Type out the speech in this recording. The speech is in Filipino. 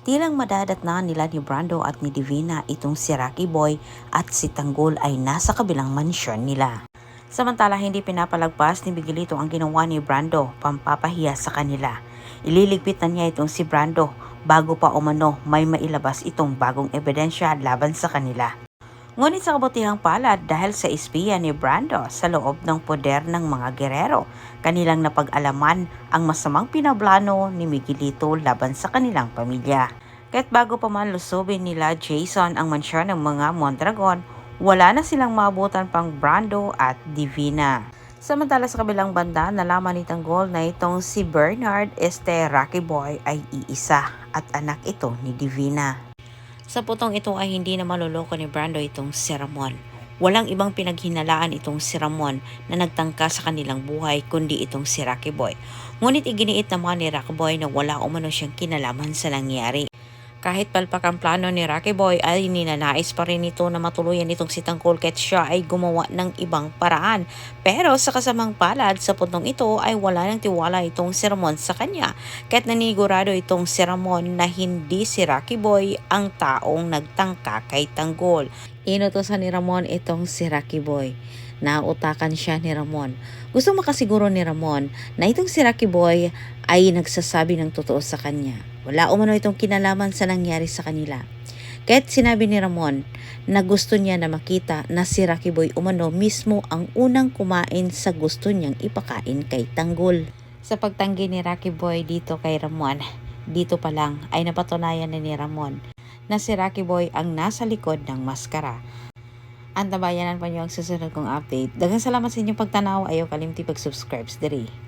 Tilang madadatnan nila ni Brando at ni Divina itong si Rocky Boy at si Tanggol ay nasa kabilang mansyon nila. Samantala hindi pinapalagpas ni Miguelito ang ginawa ni Brando, pampapahiya sa kanila. Ililigpit na niya itong si Brando bago pa umano may mailabas itong bagong ebidensya laban sa kanila. Ngunit sa kabutihang palad dahil sa espiya ni Brando sa loob ng poder ng mga gerero, kanilang napag-alaman ang masamang pinaplano ni Miguelito laban sa kanilang pamilya. Kahit bago pa man lusubin nila Jason ang mansyon ng mga Mondragon, wala na silang maabutan pang Brando at Divina. Samantala sa kabilang banda, nalaman ni Tanggol na itong si Bernard Rocky Boy ay iisa at anak ito ni Divina. Sa putong ito ay hindi na maluloko ni Brando itong si Ramon. Walang ibang pinaghinalaan itong si Ramon na nagtangka sa kanilang buhay kundi itong si Rocky Boy. Ngunit iginiit naman ni Rocky Boy na wala umano siyang kinalaman sa nangyari. Kahit palpak ang plano ni Rocky Boy ay ninanais pa rin ito na matuluyan itong si Tanggol kahit siya ay gumawa ng ibang paraan. Pero sa kasamang palad sa puntong ito ay wala nang tiwala itong si Ramon sa kanya. Kahit nanigurado itong si Ramon na hindi si Rocky Boy ang taong nagtangka kay Tanggol. Inutosan ni Ramon itong si Rocky Boy. Nautakan siya ni Ramon. Gusto makasiguro ni Ramon na itong si Rocky Boy ay nagsasabi ng totoo sa kanya. Wala umano itong kinalaman sa nangyari sa kanila. Kahit sinabi ni Ramon na gusto niya na makita na si Rocky Boy umano mismo ang unang kumain sa gusto niyang ipakain kay Tanggol. Sa pagtanggi ni Rocky Boy dito kay Ramon, dito pa lang ay napatunayan na ni Ramon na si Rocky Boy ang nasa likod ng maskara. Antabayanan pa niyo ang susunod kong update. Daghang salamat sa inyong pagtanaw. Ayaw kalimti pag-subscribe diri.